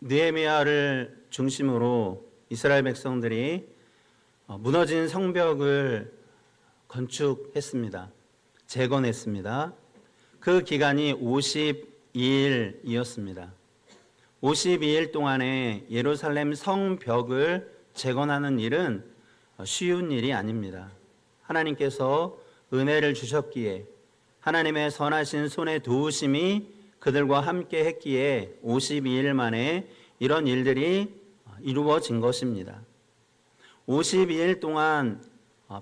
느헤미야를 중심으로 이스라엘 백성들이 무너진 성벽을 건축했습니다. 재건했습니다. 그 기간이 52일이었습니다. 52일 동안에 예루살렘 성벽을 재건하는 일은 쉬운 일이 아닙니다. 하나님께서 은혜를 주셨기에 하나님의 선하신 손의 도우심이 그들과 함께 했기에 52일 만에 이런 일들이 이루어진 것입니다. 52일 동안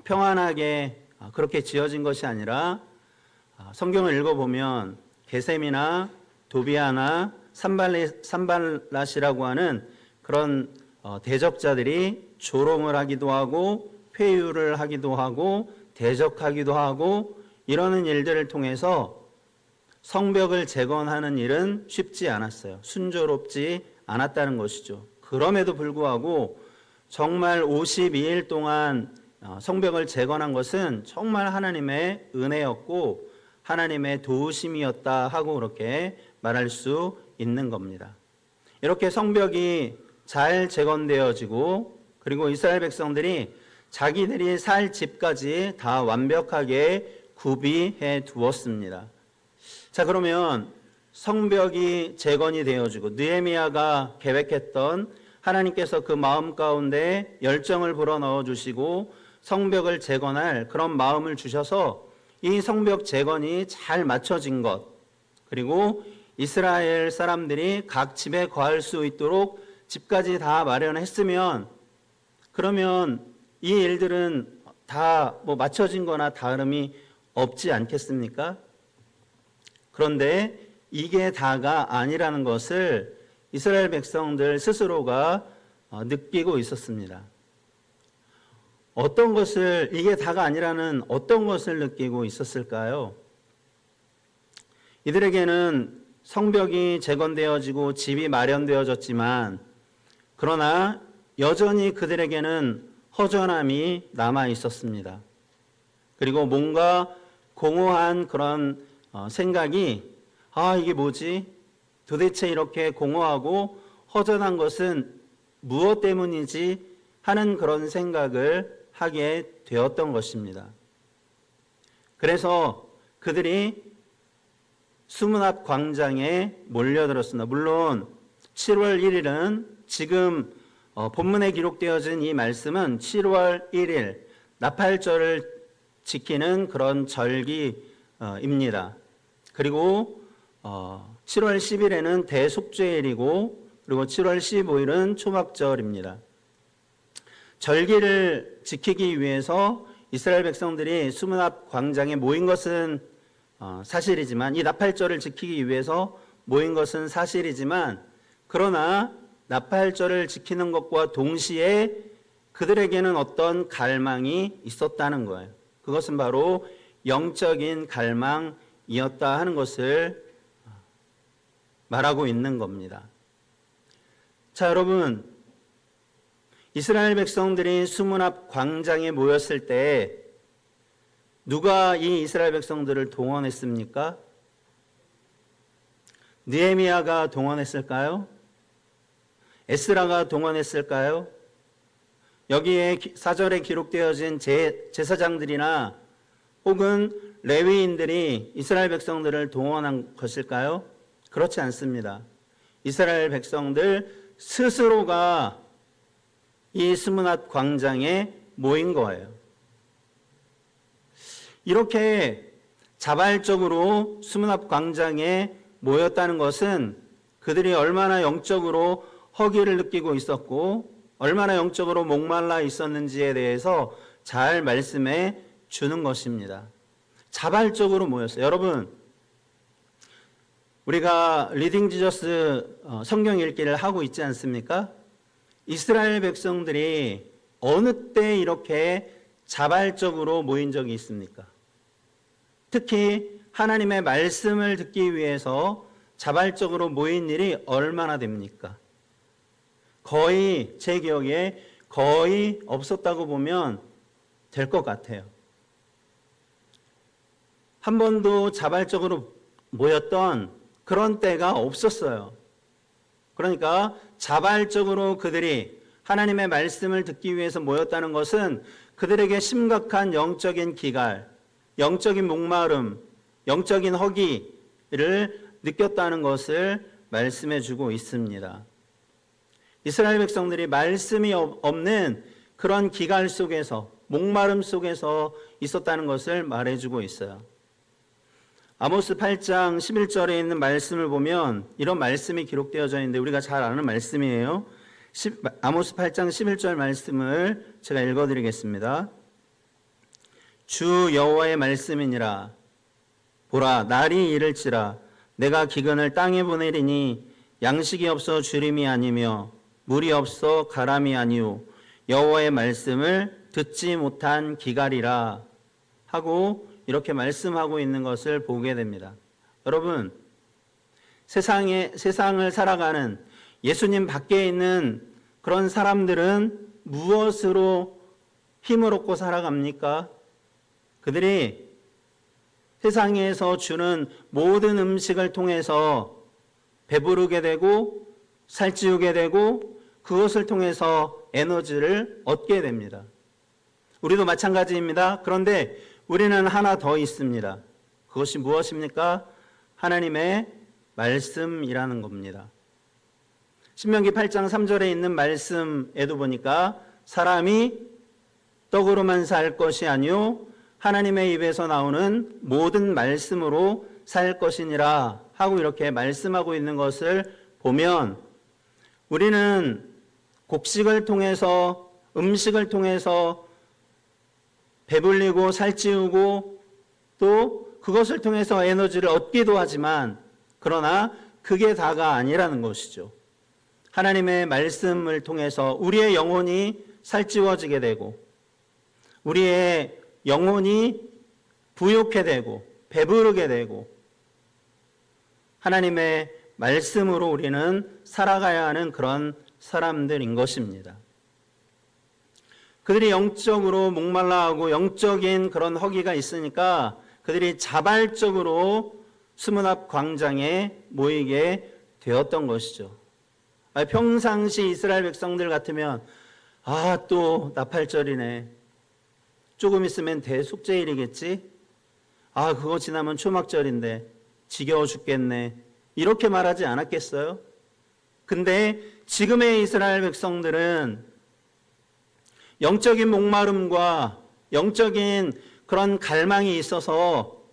평안하게 그렇게 지어진 것이 아니라 성경을 읽어보면 게셈이나 도비아나 산발랏이라고 하는 그런 대적자들이 조롱을 하기도 하고 회유를 하기도 하고 대적하기도 하고 이러는 일들을 통해서 성벽을 재건하는 일은 쉽지 않았어요. 순조롭지 않았다는 것이죠. 그럼에도 불구하고 정말 52일 동안 성벽을 재건한 것은 정말 하나님의 은혜였고 하나님의 도우심이었다 하고 그렇게 말할 수 있는 겁니다. 이렇게 성벽이 잘 재건되어지고 그리고 이스라엘 백성들이 자기들이 살 집까지 다 완벽하게 구비해 두었습니다. 자, 그러면 성벽이 재건이 되어지고 느헤미야가 계획했던 하나님께서 그 마음 가운데 열정을 불어넣어 주시고 성벽을 재건할 그런 마음을 주셔서 이 성벽 재건이 잘 맞춰진 것, 그리고 이스라엘 사람들이 각 집에 거할 수 있도록 집까지 다 마련했으면 그러면 이 일들은 다 맞춰진 거나 다름이 없지 않겠습니까? 그런데 이게 다가 아니라는 것을 이스라엘 백성들 스스로가 느끼고 있었습니다. 어떤 것을, 이게 다가 아니라는 어떤 것을 느끼고 있었을까요? 이들에게는 성벽이 재건되어지고 집이 마련되어졌지만 그러나 여전히 그들에게는 허전함이 남아 있었습니다. 그리고 뭔가 공허한 그런 생각이 이게 뭐지? 도대체 이렇게 공허하고 허전한 것은 무엇 때문이지? 하는 그런 생각을 하게 되었던 것입니다. 그래서 그들이 수문 앞 광장에 몰려들었습니다. 물론 7월 1일은 지금 본문에 기록되어진 이 말씀은 7월 1일 나팔절을 지키는 그런 절기입니다. 그리고 7월 10일에는 대속죄일이고 그리고 7월 15일은 초막절입니다. 절기를 지키기 위해서 이스라엘 백성들이 수문 앞 광장에 모인 것은 사실이지만 이 나팔절을 지키기 위해서 모인 것은 사실이지만 그러나 나팔절을 지키는 것과 동시에 그들에게는 어떤 갈망이 있었다는 거예요. 그것은 바로 영적인 갈망이었다 하는 것을 말하고 있는 겁니다. 자, 여러분, 이스라엘 백성들이 수문 앞 광장에 모였을 때 누가 이 이스라엘 백성들을 동원했습니까? 느헤미야가 동원했을까요? 에스라가 동원했을까요? 여기에 사절에 기록되어진 제사장들이나 혹은 레위인들이 이스라엘 백성들을 동원한 것일까요? 그렇지 않습니다. 이스라엘 백성들 스스로가 이 수문 앞 광장에 모인 거예요. 이렇게 자발적으로 수문 앞 광장에 모였다는 것은 그들이 얼마나 영적으로 허기를 느끼고 있었고 얼마나 영적으로 목말라 있었는지에 대해서 잘 말씀해 주는 것입니다. 자발적으로 모였어요. 여러분, 우리가 리딩 지저스 성경 읽기를 하고 있지 않습니까? 이스라엘 백성들이 어느 때 이렇게 자발적으로 모인 적이 있습니까? 특히 하나님의 말씀을 듣기 위해서 자발적으로 모인 일이 얼마나 됩니까? 거의 제 기억에 거의 없었다고 보면 될 것 같아요. 한 번도 자발적으로 모였던 그런 때가 없었어요. 그러니까 자발적으로 그들이 하나님의 말씀을 듣기 위해서 모였다는 것은 그들에게 심각한 영적인 기갈, 영적인 목마름, 영적인 허기를 느꼈다는 것을 말씀해 주고 있습니다. 이스라엘 백성들이 말씀이 없는 그런 기갈 속에서, 목마름 속에서 있었다는 것을 말해주고 있어요. 아모스 8장 11절에 있는 말씀을 보면 이런 말씀이 기록되어져 있는데 우리가 잘 아는 말씀이에요. 아모스 8장 11절 말씀을 제가 읽어드리겠습니다. 주 여호와의 말씀이니라. 보라, 날이 이를지라. 내가 기근을 땅에 보내리니 양식이 없어 주림이 아니며 물이 없어 가람이 아니오. 여호와의 말씀을 듣지 못한 기갈이라 하고 이렇게 말씀하고 있는 것을 보게 됩니다. 여러분, 세상을 살아가는 예수님 밖에 있는 그런 사람들은 무엇으로 힘을 얻고 살아갑니까? 그들이 세상에서 주는 모든 음식을 통해서 배부르게 되고 살찌우게 되고 그것을 통해서 에너지를 얻게 됩니다. 우리도 마찬가지입니다. 그런데 우리는 하나 더 있습니다. 그것이 무엇입니까? 하나님의 말씀이라는 겁니다. 신명기 8장 3절에 있는 말씀에도 보니까 사람이 떡으로만 살 것이 아니요 하나님의 입에서 나오는 모든 말씀으로 살 것이니라 하고 이렇게 말씀하고 있는 것을 보면 우리는 곡식을 통해서 음식을 통해서 배불리고 살찌우고 또 그것을 통해서 에너지를 얻기도 하지만 그러나 그게 다가 아니라는 것이죠. 하나님의 말씀을 통해서 우리의 영혼이 살찌워지게 되고 우리의 영혼이 부욕해 되고 배부르게 되고 하나님의 말씀으로 우리는 살아가야 하는 그런 사람들인 것입니다. 그들이 영적으로 목말라하고 영적인 그런 허기가 있으니까 그들이 자발적으로 수문 앞 광장에 모이게 되었던 것이죠. 평상시 이스라엘 백성들 같으면 또 나팔절이네. 조금 있으면 대속죄일이겠지. 그거 지나면 초막절인데 지겨워 죽겠네. 이렇게 말하지 않았겠어요? 근데 지금의 이스라엘 백성들은 영적인 목마름과 영적인 그런 갈망이 있어서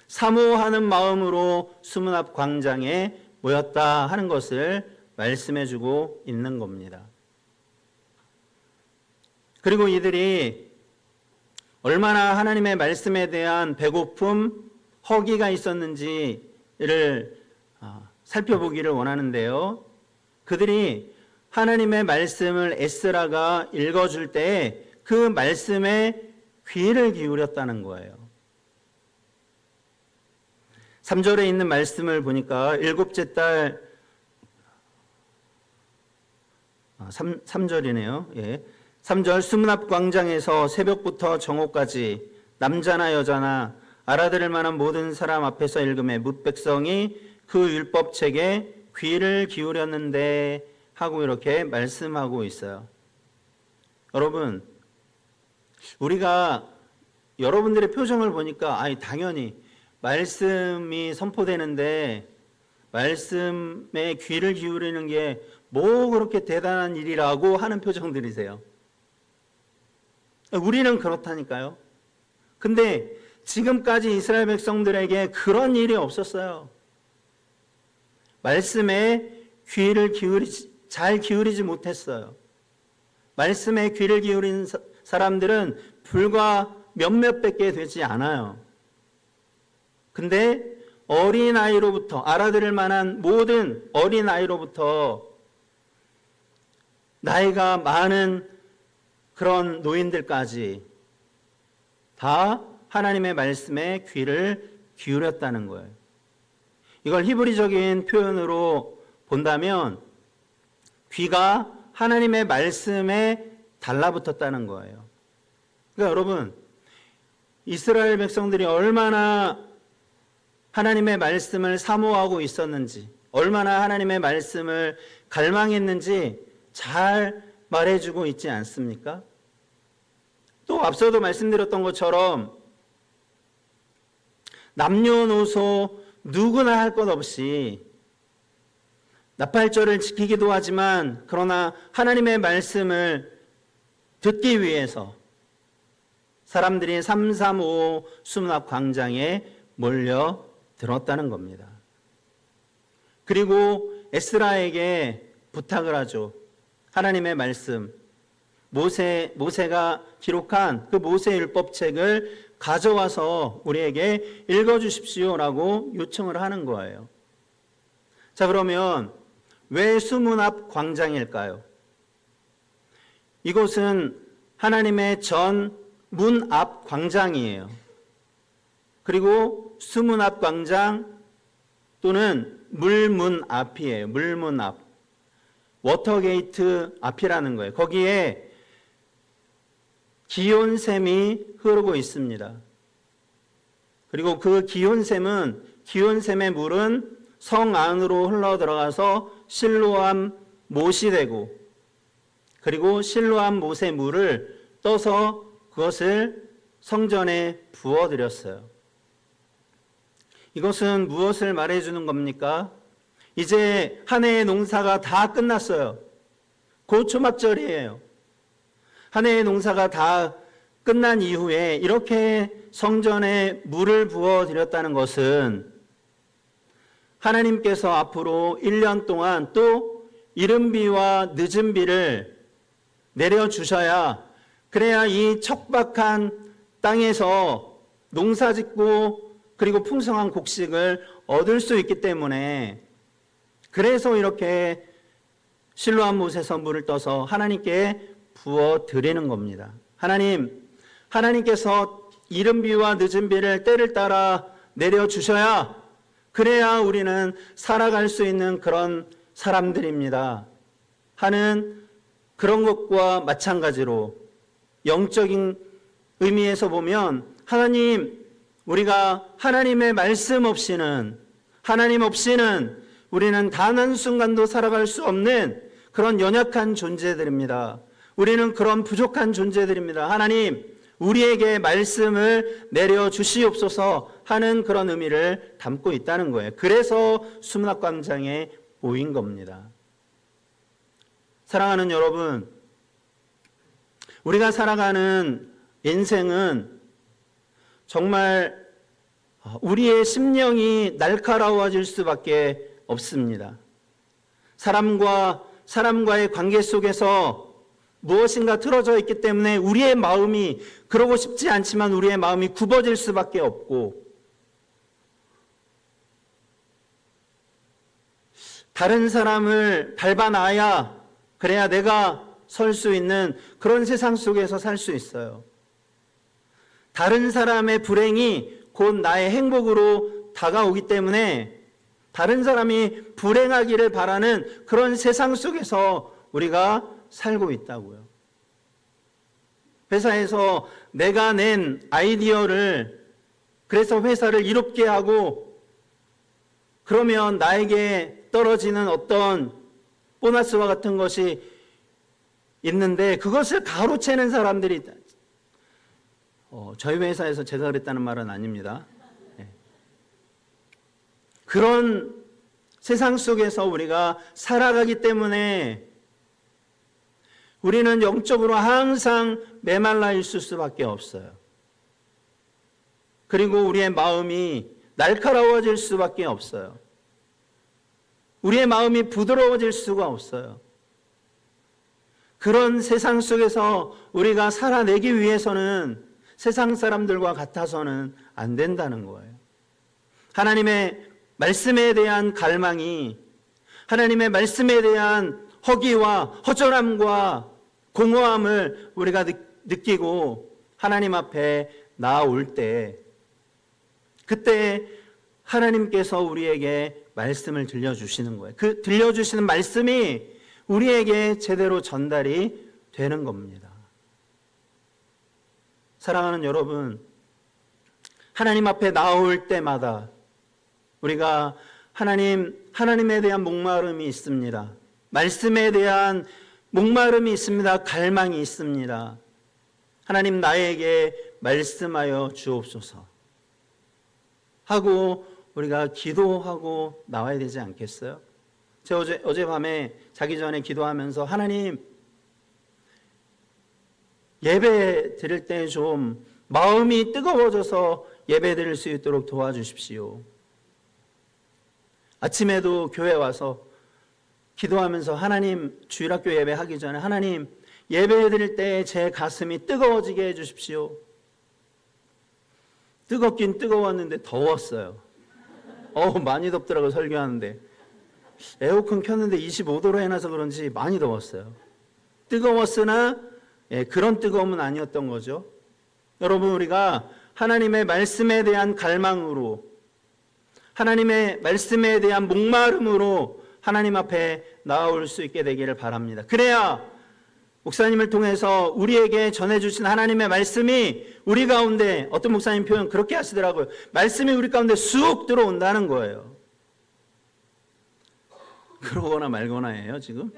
사모하는 마음으로 수문 앞 광장에 모였다 하는 것을 말씀해 주고 있는 겁니다. 그리고 이들이 얼마나 하나님의 말씀에 대한 배고픔, 허기가 있었는지를 살펴보기를 원하는데요. 그들이 하나님의 말씀을 에스라가 읽어줄 때 그 말씀에 귀를 기울였다는 거예요. 3절에 있는 말씀을 보니까 일곱째 달 3절이네요. 예. 3절 수문 앞 광장에서 새벽부터 정오까지 남자나 여자나 알아들을 만한 모든 사람 앞에서 읽음에 뭇 백성이 그 율법책에 귀를 기울였는데 하고 이렇게 말씀하고 있어요. 여러분, 우리가 여러분들의 표정을 보니까 당연히 말씀이 선포되는데 말씀에 귀를 기울이는 게 뭐 그렇게 대단한 일이라고 하는 표정들이세요. 우리는 그렇다니까요. 근데 지금까지 이스라엘 백성들에게 그런 일이 없었어요. 말씀에 귀를 잘 기울이지 못했어요. 말씀에 귀를 기울인 사람들은 불과 몇몇밖에 되지 않아요. 근데 어린아이로부터 알아들을 만한 모든 어린아이로부터 나이가 많은 그런 노인들까지 다 하나님의 말씀에 귀를 기울였다는 거예요. 이걸 히브리적인 표현으로 본다면 귀가 하나님의 말씀에 달라붙었다는 거예요. 그러니까 여러분, 이스라엘 백성들이 얼마나 하나님의 말씀을 사모하고 있었는지, 얼마나 하나님의 말씀을 갈망했는지 잘 말해주고 있지 않습니까? 또 앞서도 말씀드렸던 것처럼 남녀노소 누구나 할 것 없이 나팔절을 지키기도 하지만 그러나 하나님의 말씀을 듣기 위해서 사람들이 335 수문학 광장에 몰려들었다는 겁니다. 그리고 에스라에게 부탁을 하죠. 하나님의 말씀, 모세가 기록한 그 모세율법책을 가져와서 우리에게 읽어주십시오라고 요청을 하는 거예요. 자, 그러면 왜 수문 앞 광장일까요? 이곳은 하나님의 전 문 앞 광장이에요. 그리고 수문 앞 광장 또는 물문 앞이에요. 물문 앞. 워터게이트 앞이라는 거예요. 거기에 기온샘이 흐르고 있습니다. 그리고 그 기온샘의 물은 성 안으로 흘러 들어가서 실로암 못이 되고, 그리고 실로암 못의 물을 떠서 그것을 성전에 부어드렸어요. 이것은 무엇을 말해주는 겁니까? 이제 한 해의 농사가 다 끝났어요. 곧 초막절이에요. 한 해의 농사가 다 끝난 이후에 이렇게 성전에 물을 부어드렸다는 것은 하나님께서 앞으로 1년 동안 또 이른 비와 늦은 비를 내려주셔야, 그래야 이 척박한 땅에서 농사 짓고 그리고 풍성한 곡식을 얻을 수 있기 때문에, 그래서 이렇게 실로암 못에서 물을 떠서 하나님께 부어 드리는 겁니다. 하나님께서 이른 비와 늦은 비를 때를 따라 내려주셔야, 그래야 우리는 살아갈 수 있는 그런 사람들입니다 하는 그런 것과 마찬가지로 영적인 의미에서 보면 우리가 하나님의 말씀 없이는, 하나님 없이는 우리는 단 한순간도 살아갈 수 없는 그런 연약한 존재들입니다. 우리는 그런 부족한 존재들입니다. 하나님, 우리에게 말씀을 내려주시옵소서 하는 그런 의미를 담고 있다는 거예요. 그래서 수문학광장에 모인 겁니다. 사랑하는 여러분, 우리가 살아가는 인생은 정말 우리의 심령이 날카로워질 수밖에 없습니다. 사람과의 관계 속에서 무엇인가 틀어져 있기 때문에 우리의 마음이, 그러고 싶지 않지만 우리의 마음이 굽어질 수밖에 없고, 다른 사람을 밟아놔야, 그래야 내가 설 수 있는 그런 세상 속에서 살 수 있어요. 다른 사람의 불행이 곧 나의 행복으로 다가오기 때문에 다른 사람이 불행하기를 바라는 그런 세상 속에서 우리가 살고 있다고요. 회사에서 내가 낸 아이디어를, 그래서 회사를 이롭게 하고, 그러면 나에게 떨어지는 어떤 보너스와 같은 것이 있는데 그것을 가로채는 사람들이 있다. 저희 회사에서 제가 그랬다는 말은 아닙니다. 그런 세상 속에서 우리가 살아가기 때문에 우리는 영적으로 항상 메말라 있을 수밖에 없어요. 그리고 우리의 마음이 날카로워질 수밖에 없어요. 우리의 마음이 부드러워질 수가 없어요. 그런 세상 속에서 우리가 살아내기 위해서는 세상 사람들과 같아서는 안 된다는 거예요. 하나님의 말씀에 대한 갈망이, 하나님의 말씀에 대한 허기와 허전함과 공허함을 우리가 느끼고 하나님 앞에 나아올 때, 그때 하나님께서 우리에게 말씀을 들려주시는 거예요. 그 들려주시는 말씀이 우리에게 제대로 전달이 되는 겁니다. 사랑하는 여러분, 하나님 앞에 나올 때마다 우리가 하나님에 대한 목마름이 있습니다. 말씀에 대한 목마름이 있습니다. 갈망이 있습니다. 하나님 나에게 말씀하여 주옵소서 하고 우리가 기도하고 나와야 되지 않겠어요? 제가 어젯밤에 자기 전에 기도하면서 하나님 예배 드릴 때 좀 마음이 뜨거워져서 예배 드릴 수 있도록 도와주십시오. 아침에도 교회 와서 기도하면서 하나님 주일학교 예배 하기 전에 하나님 예배 드릴 때 제 가슴이 뜨거워지게 해주십시오. 뜨겁긴 뜨거웠는데 더웠어요. 많이 덥더라고요. 설교하는데 에어컨 켰는데 25도로 해놔서 그런지 많이 더웠어요. 뜨거웠으나 그런 뜨거움은 아니었던 거죠. 여러분 우리가 하나님의 말씀에 대한 갈망으로 하나님의 말씀에 대한 목마름으로 하나님 앞에 나아올 수 있게 되기를 바랍니다. 그래야 목사님을 통해서 우리에게 전해주신 하나님의 말씀이 우리 가운데 어떤 목사님 표현 그렇게 하시더라고요. 말씀이 우리 가운데 쑥 들어온다는 거예요. 그러거나 말거나예요 지금?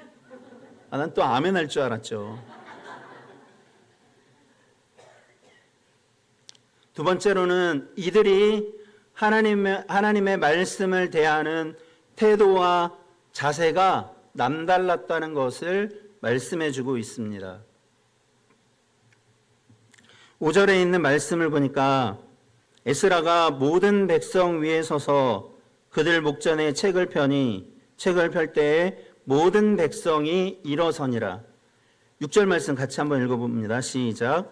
난 또 아멘 할 줄 알았죠. 두 번째로는 이들이 하나님의 말씀을 대하는 태도와 자세가 남달랐다는 것을 말씀해 주고 있습니다. 5절에 있는 말씀을 보니까 에스라가 모든 백성 위에 서서 그들 목전에 책을 펴니 책을 펼 때에 모든 백성이 일어서니라. 6절 말씀 같이 한번 읽어봅니다. 시작.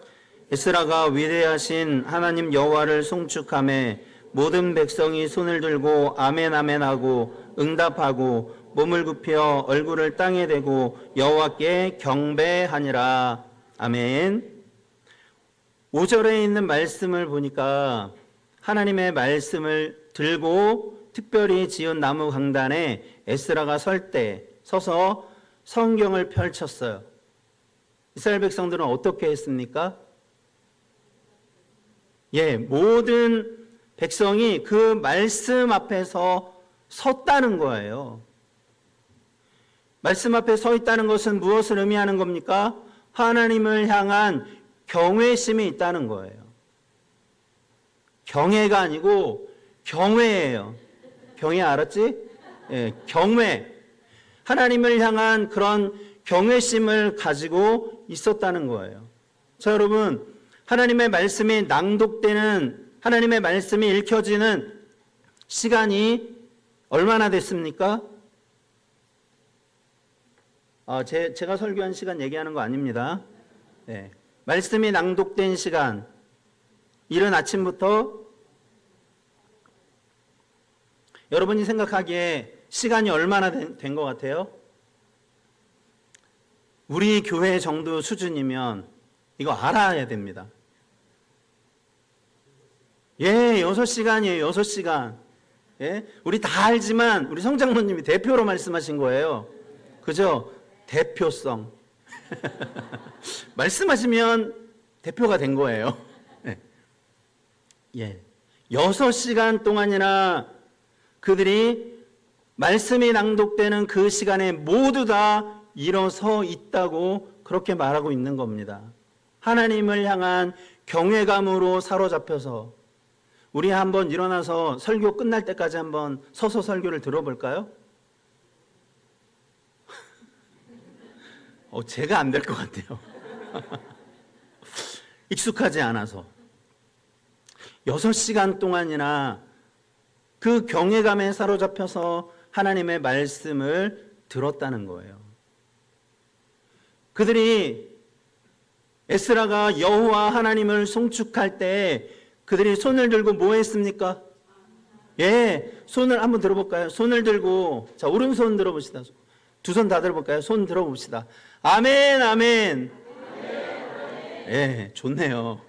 에스라가 위대하신 하나님 여호와를 송축하매 모든 백성이 손을 들고 아멘 아멘 하고 응답하고 몸을 굽혀 얼굴을 땅에 대고 여호와께 경배하니라. 아멘. 5절에 있는 말씀을 보니까 하나님의 말씀을 들고 특별히 지은 나무 강단에 에스라가 서서 성경을 펼쳤어요. 이스라엘 백성들은 어떻게 했습니까? 모든 백성이 그 말씀 앞에서 섰다는 거예요. 말씀 앞에 서 있다는 것은 무엇을 의미하는 겁니까? 하나님을 향한 경외심이 있다는 거예요. 경외가 아니고 경외예요. 경외 알았지? 경외. 하나님을 향한 그런 경외심을 가지고 있었다는 거예요. 자, 여러분, 하나님의 말씀이 낭독되는, 하나님의 말씀이 읽혀지는 시간이 얼마나 됐습니까? 제가 설교한 시간 얘기하는 거 아닙니다. 말씀이 낭독된 시간, 이른 아침부터 여러분이 생각하기에 시간이 얼마나 된 것 같아요? 우리 교회 정도 수준이면 이거 알아야 됩니다. 6시간이에요. 6시간. 우리 다 알지만 우리 성장로님이 대표로 말씀하신 거예요. 그죠? 대표성. 말씀하시면 대표가 된 거예요. 6시간 동안이나 그들이 말씀이 낭독되는 그 시간에 모두 다 일어서 있다고 그렇게 말하고 있는 겁니다. 하나님을 향한 경외감으로 사로잡혀서 우리 한번 일어나서 설교 끝날 때까지 한번 서서 설교를 들어볼까요? 제가 안 될 것 같아요. 익숙하지 않아서 6시간 동안이나 그 경외감에 사로잡혀서 하나님의 말씀을 들었다는 거예요. 그들이 에스라가 여호와 하나님을 송축할 때 그들이 손을 들고 뭐 했습니까? 손을 한번 들어볼까요? 손을 들고, 자, 오른손 들어봅시다. 두 손 다 들어볼까요? 손 들어봅시다. 아멘, 아멘. 좋네요.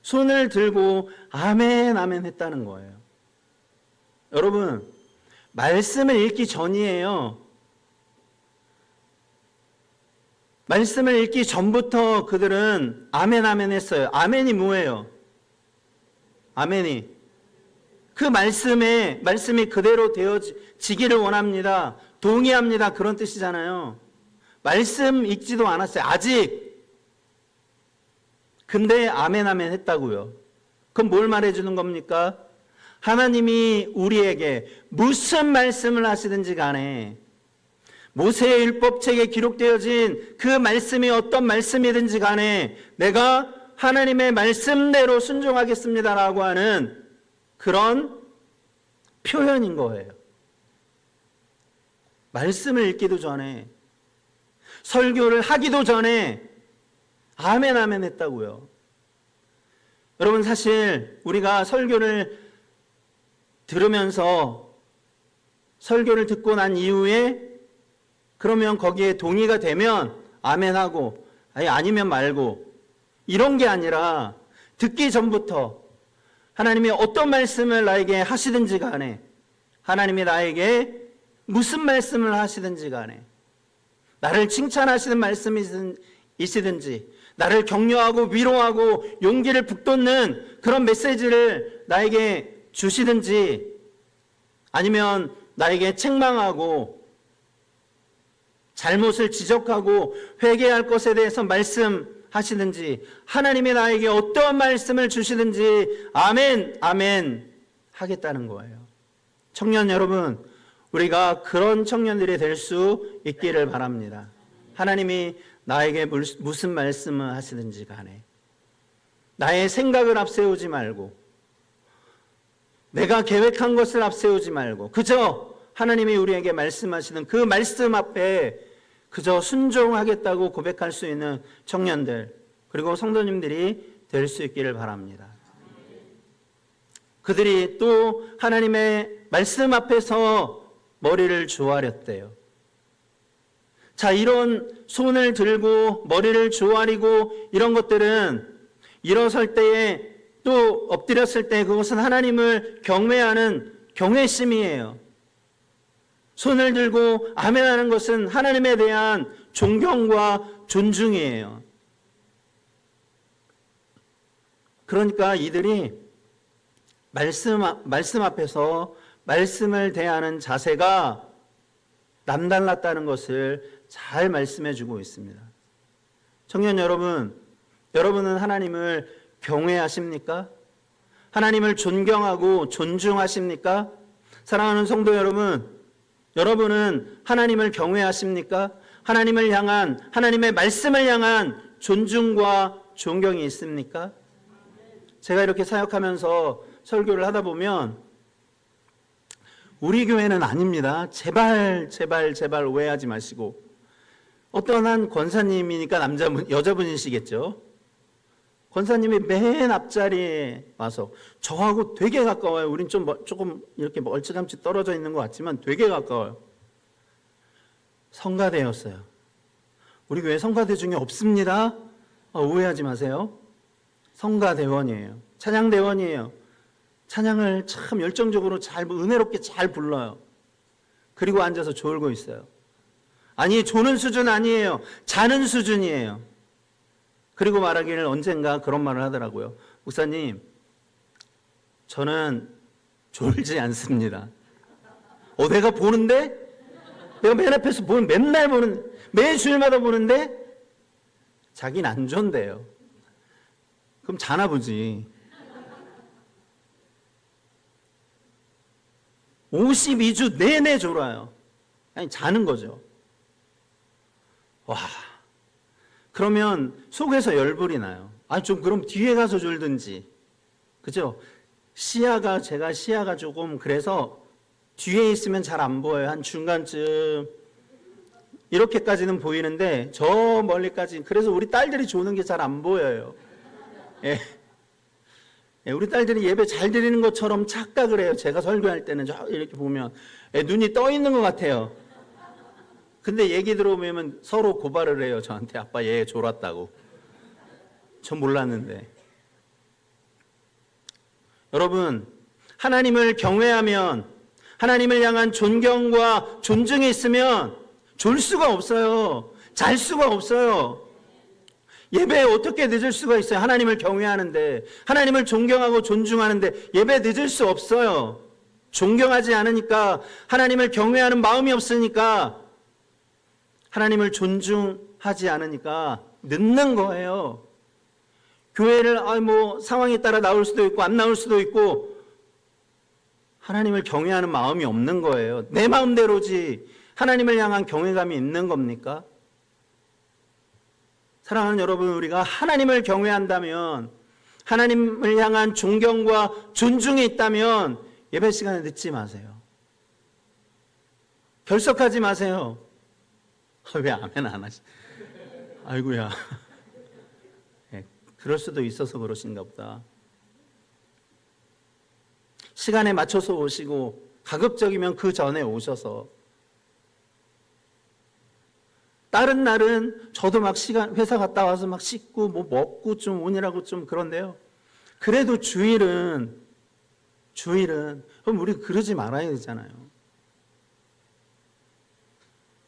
손을 들고 아멘, 아멘 했다는 거예요. 여러분, 말씀을 읽기 전이에요. 말씀을 읽기 전부터 그들은 아멘, 아멘 했어요. 아멘이 뭐예요? 아멘이 그 말씀이 그대로 되어지기를 원합니다. 동의합니다. 그런 뜻이잖아요. 말씀 읽지도 않았어요. 아직. 근데 아멘 아멘 했다고요. 그럼 뭘 말해주는 겁니까? 하나님이 우리에게 무슨 말씀을 하시든지 간에 모세의 율법책에 기록되어진 그 말씀이 어떤 말씀이든지 간에 내가 하나님의 말씀대로 순종하겠습니다라고 하는 그런 표현인 거예요. 말씀을 읽기도 전에, 설교를 하기도 전에 아멘 아멘 했다고요. 여러분, 사실 우리가 설교를 들으면서 설교를 듣고 난 이후에 그러면 거기에 동의가 되면 아멘하고 아니면 말고 이런 게 아니라 듣기 전부터 하나님이 어떤 말씀을 나에게 하시든지 간에, 하나님이 나에게 무슨 말씀을 하시든지 간에, 나를 칭찬하시는 말씀이시든지, 나를 격려하고 위로하고 용기를 북돋는 그런 메시지를 나에게 주시든지, 아니면 나에게 책망하고 잘못을 지적하고 회개할 것에 대해서 말씀하시든지, 하나님이 나에게 어떠한 말씀을 주시든지 아멘 아멘 하겠다는 거예요. 청년 여러분, 우리가 그런 청년들이 될 수 있기를 바랍니다. 하나님이 나에게 무슨 말씀을 하시든지 간에 나의 생각을 앞세우지 말고, 내가 계획한 것을 앞세우지 말고, 그저 하나님이 우리에게 말씀하시는 그 말씀 앞에 그저 순종하겠다고 고백할 수 있는 청년들, 그리고 성도님들이 될 수 있기를 바랍니다. 그들이 또 하나님의 말씀 앞에서 머리를 조아렸대요. 자, 이런 손을 들고 머리를 조아리고 이런 것들은 일어설 때에 또 엎드렸을 때 그것은 하나님을 경외하는 경외심이에요. 손을 들고 아멘하는 것은 하나님에 대한 존경과 존중이에요. 그러니까 이들이 말씀 앞에서 말씀을 대하는 자세가 남달랐다는 것을 잘 말씀해 주고 있습니다. 청년 여러분, 여러분은 하나님을 경외하십니까? 하나님을 존경하고 존중하십니까? 사랑하는 성도 여러분, 여러분은 하나님을 경외하십니까? 하나님을 향한, 하나님의 말씀을 향한 존중과 존경이 있습니까? 제가 이렇게 사역하면서 설교를 하다 보면 우리 교회는 아닙니다. 제발 오해하지 마시고, 어떤 한 권사님이니까 여자분이시겠죠. 권사님이 맨 앞자리에 와서 저하고 되게 가까워요. 우린 조금 이렇게 멀찌감치 떨어져 있는 것 같지만 되게 가까워요. 성가대였어요. 우리 교회 성가대 중에 없습니다. 오해하지 마세요. 성가대원이에요. 찬양대원이에요. 찬양을 참 열정적으로 은혜롭게 잘 불러요. 그리고 앉아서 졸고 있어요. 아니, 조는 수준 아니에요. 자는 수준이에요. 그리고 말하기를 언젠가 그런 말을 하더라고요. 목사님, 저는 졸지 않습니다. 내가 보는데? 내가 맨 앞에서 맨날 매 주일마다 보는데? 자기는 안 존대요. 그럼 자나 보지. 52주 내내 졸아요. 아니, 자는 거죠. 와, 그러면 속에서 열불이 나요. 좀 그럼 뒤에 가서 졸든지. 그죠? 제가 시야가 조금 그래서 뒤에 있으면 잘 안 보여요. 한 중간쯤 이렇게까지는 보이는데 저 멀리까지. 그래서 우리 딸들이 조는 게 잘 안 보여요. 예. 우리 딸들이 예배 잘 드리는 것처럼 착각을 해요. 제가 설교할 때는 이렇게 보면 눈이 떠 있는 것 같아요. 근데 얘기 들어보면 서로 고발을 해요. 저한테 아빠 얘 졸았다고. 전 몰랐는데. 여러분, 하나님을 경외하면, 하나님을 향한 존경과 존중이 있으면 졸 수가 없어요. 잘 수가 없어요. 예배에 어떻게 늦을 수가 있어요? 하나님을 경외하는데, 하나님을 존경하고 존중하는데 예배 늦을 수 없어요. 존경하지 않으니까, 하나님을 경외하는 마음이 없으니까, 하나님을 존중하지 않으니까 늦는 거예요. 교회를 상황에 따라 나올 수도 있고 안 나올 수도 있고, 하나님을 경외하는 마음이 없는 거예요. 내 마음대로지 하나님을 향한 경외감이 있는 겁니까? 사랑하는 여러분, 우리가 하나님을 경외한다면, 하나님을 향한 존경과 존중이 있다면 예배 시간에 늦지 마세요. 결석하지 마세요. 왜 아멘 안 하시? 아이고야. 그럴 수도 있어서 그러신가 보다. 시간에 맞춰서 오시고 가급적이면 그 전에 오셔서, 다른 날은 저도 막 회사 갔다 와서 막 씻고 뭐 먹고 좀 오느라고 좀 그런데요. 그래도 주일은 그럼 우리 그러지 말아야 되잖아요.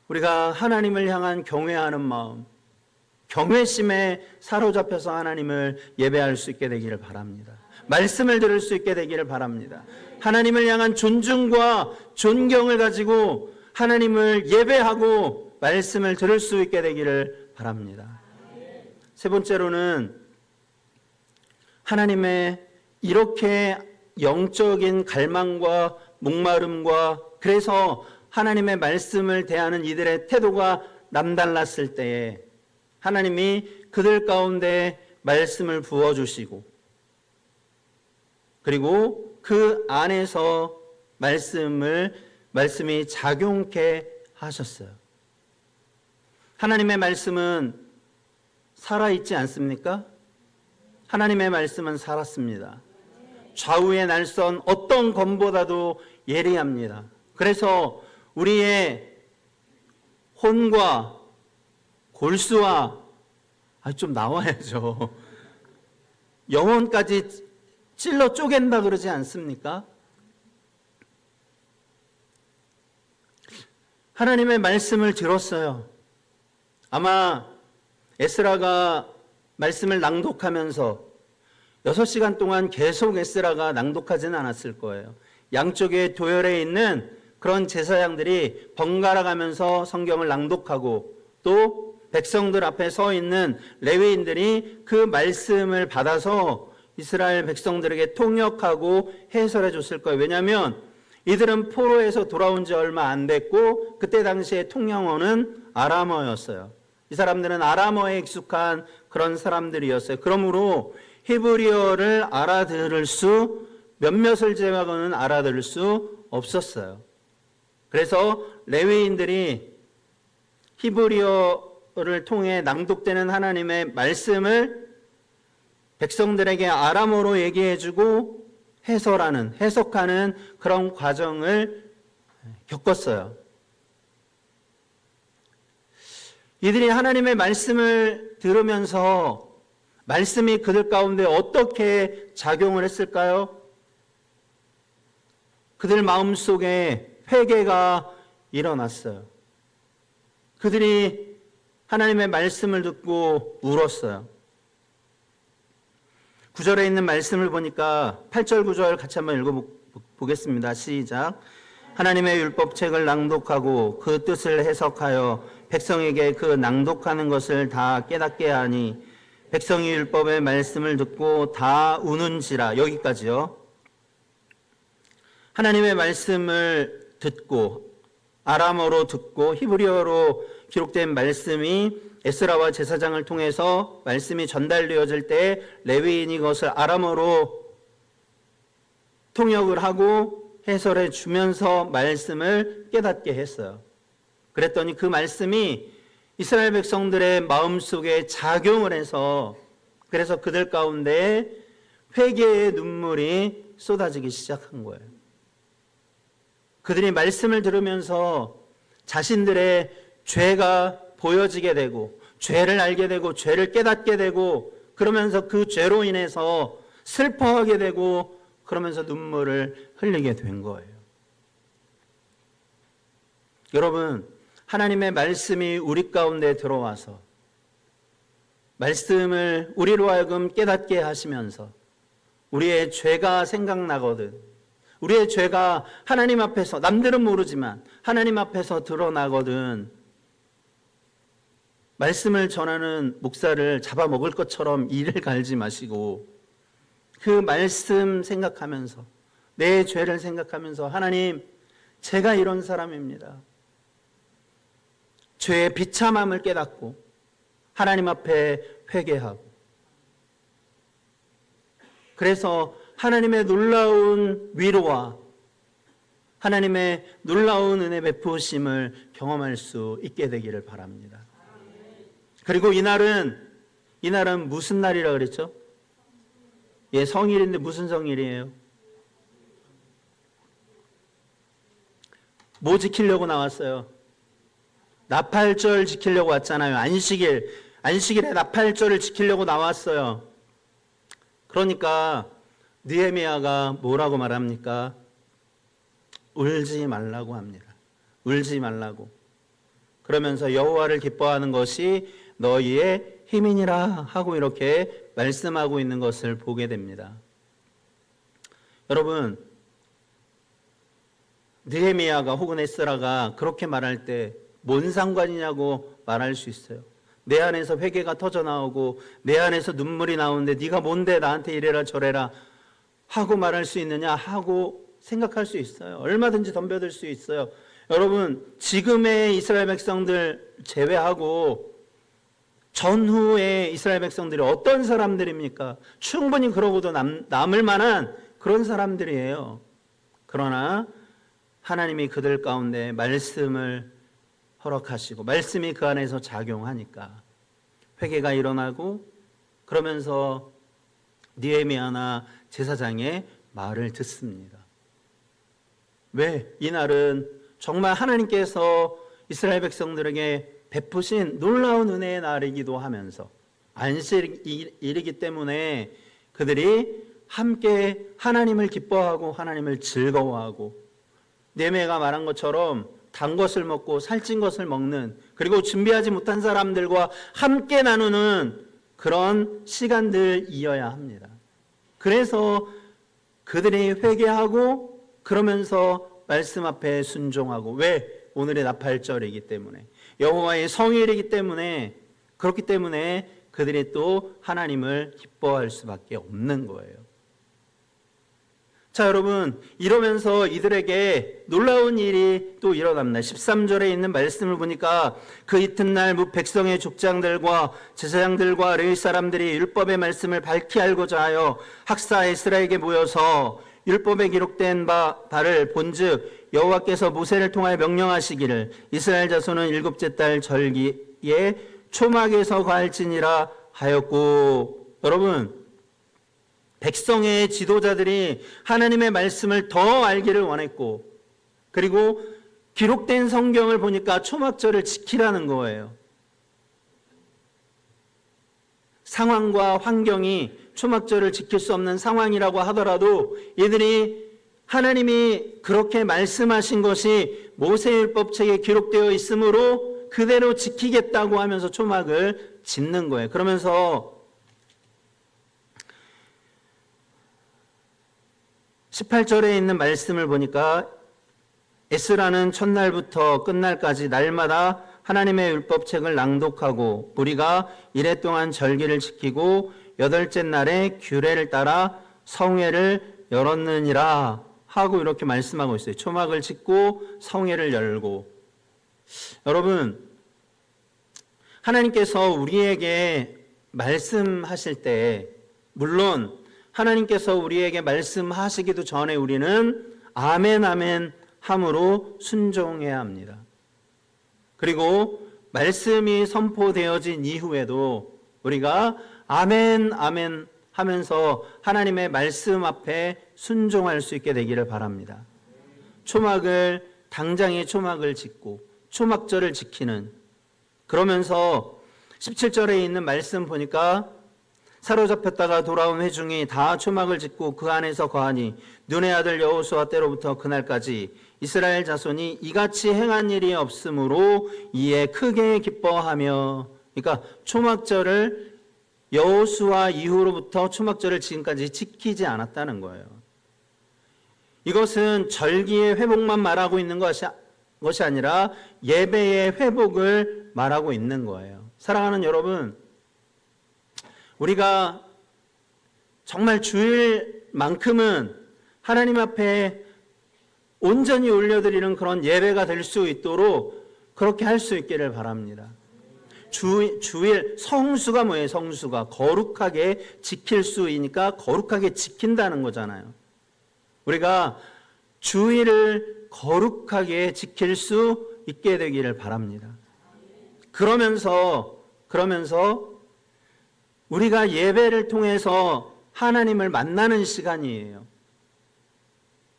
우리가 하나님을 향한 경외하는 마음, 경외심에 사로잡혀서 하나님을 예배할 수 있게 되기를 바랍니다. 말씀을 들을 수 있게 되기를 바랍니다. 하나님을 향한 존중과 존경을 가지고 하나님을 예배하고 말씀을 들을 수 있게 되기를 바랍니다. 세 번째로는 하나님의 이렇게 영적인 갈망과 목마름과, 그래서 하나님의 말씀을 대하는 이들의 태도가 남달랐을 때에 하나님이 그들 가운데 말씀을 부어주시고, 그리고 그 안에서 말씀이 작용케 하셨어요. 하나님의 말씀은 살아있지 않습니까? 하나님의 말씀은 살았습니다. 좌우의 날선 어떤 검보다도 예리합니다. 그래서 우리의 혼과 골수와 좀 나와야죠. 영혼까지 찔러 쪼갠다 그러지 않습니까? 하나님의 말씀을 들었어요. 아마 에스라가 말씀을 낭독하면서 6시간 동안 계속 에스라가 낭독하지는 않았을 거예요. 양쪽에 도열해 있는 그런 제사장들이 번갈아 가면서 성경을 낭독하고, 또 백성들 앞에 서 있는 레위인들이 그 말씀을 받아서 이스라엘 백성들에게 통역하고 해설해 줬을 거예요. 왜냐하면 이들은 포로에서 돌아온 지 얼마 안 됐고, 그때 당시에 통영어는 아람어였어요. 이 사람들은 아람어에 익숙한 그런 사람들이었어요. 그러므로 히브리어를 알아들을 수, 몇몇을 제외하고는 알아들을 수 없었어요. 그래서 레위인들이 히브리어를 통해 낭독되는 하나님의 말씀을 백성들에게 아람어로 얘기해주고 해석하는 그런 과정을 겪었어요. 이들이 하나님의 말씀을 들으면서 말씀이 그들 가운데 어떻게 작용을 했을까요? 그들 마음속에 회개가 일어났어요. 그들이 하나님의 말씀을 듣고 울었어요. 9절에 있는 말씀을 보니까 8절 9절 같이 한번 읽어보겠습니다. 시작. 하나님의 율법책을 낭독하고 그 뜻을 해석하여 백성에게 그 낭독하는 것을 다 깨닫게 하니 백성이 율법의 말씀을 듣고 다 우는지라. 여기까지요. 하나님의 말씀을 듣고, 아람어로 듣고 히브리어로 기록된 말씀이 에스라와 제사장을 통해서 말씀이 전달되어질 때 레위인이 그것을 아람어로 통역을 하고 해설해 주면서 말씀을 깨닫게 했어요. 그랬더니 그 말씀이 이스라엘 백성들의 마음속에 작용을 해서, 그래서 그들 가운데 회개의 눈물이 쏟아지기 시작한 거예요. 그들이 말씀을 들으면서 자신들의 죄가 보여지게 되고, 죄를 알게 되고, 죄를 깨닫게 되고, 그러면서 그 죄로 인해서 슬퍼하게 되고, 그러면서 눈물을 흘리게 된 거예요. 여러분, 하나님의 말씀이 우리 가운데 들어와서 말씀을 우리로 하여금 깨닫게 하시면서 우리의 죄가 생각나거든, 우리의 죄가 하나님 앞에서, 남들은 모르지만 하나님 앞에서 드러나거든, 말씀을 전하는 목사를 잡아먹을 것처럼 이를 갈지 마시고 그 말씀 생각하면서, 내 죄를 생각하면서, 하나님, 제가 이런 사람입니다, 죄의 비참함을 깨닫고 하나님 앞에 회개하고, 그래서 하나님의 놀라운 위로와 하나님의 놀라운 은혜 베푸심을 경험할 수 있게 되기를 바랍니다. 그리고 이날은 무슨 날이라 그랬죠? 예, 성일인데 무슨 성일이에요? 뭐 지키려고 나왔어요? 나팔절 지키려고 왔잖아요. 안식일에 나팔절을 지키려고 나왔어요. 그러니까 느헤미야가 뭐라고 말합니까? 울지 말라고 합니다. 울지 말라고. 그러면서 여호와를 기뻐하는 것이 너희의 힘이니라 하고 이렇게 말씀하고 있는 것을 보게 됩니다. 여러분, 느헤미야가 혹은 에스라가 그렇게 말할 때 뭔 상관이냐고 말할 수 있어요. 내 안에서 회개가 터져나오고 내 안에서 눈물이 나오는데 네가 뭔데 나한테 이래라 저래라 하고 말할 수 있느냐 하고 생각할 수 있어요. 얼마든지 덤벼들 수 있어요. 여러분, 지금의 이스라엘 백성들 제외하고 전후의 이스라엘 백성들이 어떤 사람들입니까? 충분히 그러고도 남을 만한 그런 사람들이에요. 그러나 하나님이 그들 가운데 말씀을 허락하시고 말씀이 그 안에서 작용하니까 회개가 일어나고, 그러면서 느헤미야나 제사장의 말을 듣습니다. 왜? 이날은 정말 하나님께서 이스라엘 백성들에게 베푸신 놀라운 은혜의 날이기도 하면서 안식일이기 때문에 그들이 함께 하나님을 기뻐하고 하나님을 즐거워하고, 느헤미야가 말한 것처럼 단 것을 먹고 살찐 것을 먹는, 그리고 준비하지 못한 사람들과 함께 나누는 그런 시간들이어야 합니다. 그래서 그들이 회개하고 그러면서 말씀 앞에 순종하고, 왜? 오늘의 나팔절이기 때문에, 여호와의 성일이기 때문에, 그렇기 때문에 그들이 또 하나님을 기뻐할 수밖에 없는 거예요. 자, 여러분, 이러면서 이들에게 놀라운 일이 또 일어납니다. 13절에 있는 말씀을 보니까 그 이튿날 백성의 족장들과 제사장들과 레위 사람들이 율법의 말씀을 밝히 알고자 하여 학사 에스라에게 모여서 율법에 기록된 바를 본즉 여호와께서 모세를 통하여 명령하시기를 이스라엘 자손은 일곱째 달 절기에 초막에서 거할지니라 하였고, 여러분, 백성의 지도자들이 하나님의 말씀을 더 알기를 원했고, 그리고 기록된 성경을 보니까 초막절을 지키라는 거예요. 상황과 환경이 초막절을 지킬 수 없는 상황이라고 하더라도 이들이 하나님이 그렇게 말씀하신 것이 모세율법책에 기록되어 있으므로 그대로 지키겠다고 하면서 초막을 짓는 거예요. 그러면서 18절에 있는 말씀을 보니까 에스라는 첫날부터 끝날까지 날마다 하나님의 율법책을 낭독하고 무리가 이레 동안 절기를 지키고 여덟째 날에 규례를 따라 성회를 열었느니라 하고 이렇게 말씀하고 있어요. 초막을 짓고 성회를 열고. 여러분, 하나님께서 우리에게 말씀하실 때, 물론 하나님께서 우리에게 말씀하시기도 전에 우리는 아멘 아멘 함으로 순종해야 합니다. 그리고 말씀이 선포되어진 이후에도 우리가 아멘 아멘 하면서 하나님의 말씀 앞에 순종할 수 있게 되기를 바랍니다. 당장에 초막을 짓고 초막절을 지키는, 그러면서 17절에 있는 말씀 보니까 사로잡혔다가 돌아온 회중이 다 초막을 짓고 그 안에서 거하니 눈의 아들 여호수아 때로부터 그날까지 이스라엘 자손이 이같이 행한 일이 없으므로 이에 크게 기뻐하며. 그러니까 초막절을 여호수아 이후로부터 초막절을 지금까지 지키지 않았다는 거예요. 이것은 절기의 회복만 말하고 있는 것이 아니라 예배의 회복을 말하고 있는 거예요. 사랑하는 여러분, 우리가 정말 주일만큼은 하나님 앞에 온전히 올려드리는 그런 예배가 될 수 있도록 그렇게 할 수 있기를 바랍니다. 주일, 성수가 뭐예요? 성수가 거룩하게 지킬 수이니까 거룩하게 지킨다는 거잖아요. 우리가 주일을 거룩하게 지킬 수 있게 되기를 바랍니다. 그러면서 우리가 예배를 통해서 하나님을 만나는 시간이에요.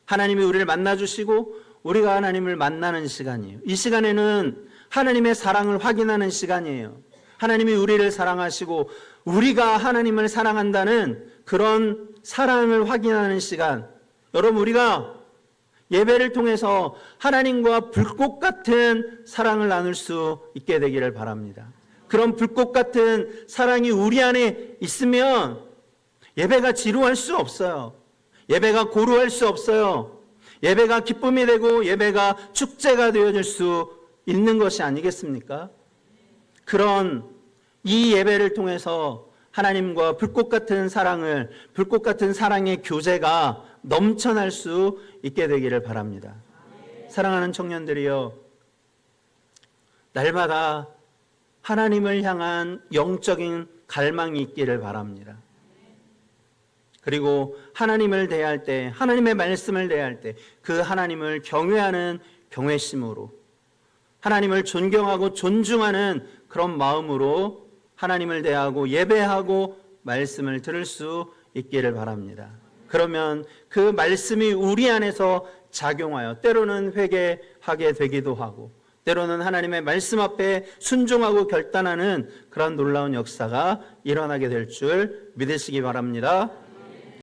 하나님이 우리를 만나주시고 우리가 하나님을 만나는 시간이에요. 이 시간에는 하나님의 사랑을 확인하는 시간이에요. 하나님이 우리를 사랑하시고 우리가 하나님을 사랑한다는 그런 사랑을 확인하는 시간. 여러분, 우리가 예배를 통해서 하나님과 불꽃 같은 사랑을 나눌 수 있게 되기를 바랍니다. 그런 불꽃 같은 사랑이 우리 안에 있으면 예배가 지루할 수 없어요. 예배가 고루할 수 없어요. 예배가 기쁨이 되고 예배가 축제가 되어질 수 있는 것이 아니겠습니까? 그런 이 예배를 통해서 하나님과 불꽃 같은 사랑의 교제가 넘쳐날 수 있게 되기를 바랍니다. 사랑하는 청년들이여, 날마다 하나님을 향한 영적인 갈망이 있기를 바랍니다. 그리고 하나님을 대할 때, 하나님의 말씀을 대할 때 그 하나님을 경외하는 경외심으로, 하나님을 존경하고 존중하는 그런 마음으로 하나님을 대하고 예배하고 말씀을 들을 수 있기를 바랍니다. 그러면 그 말씀이 우리 안에서 작용하여 때로는 회개하게 되기도 하고 때로는 하나님의 말씀 앞에 순종하고 결단하는 그런 놀라운 역사가 일어나게 될 줄 믿으시기 바랍니다.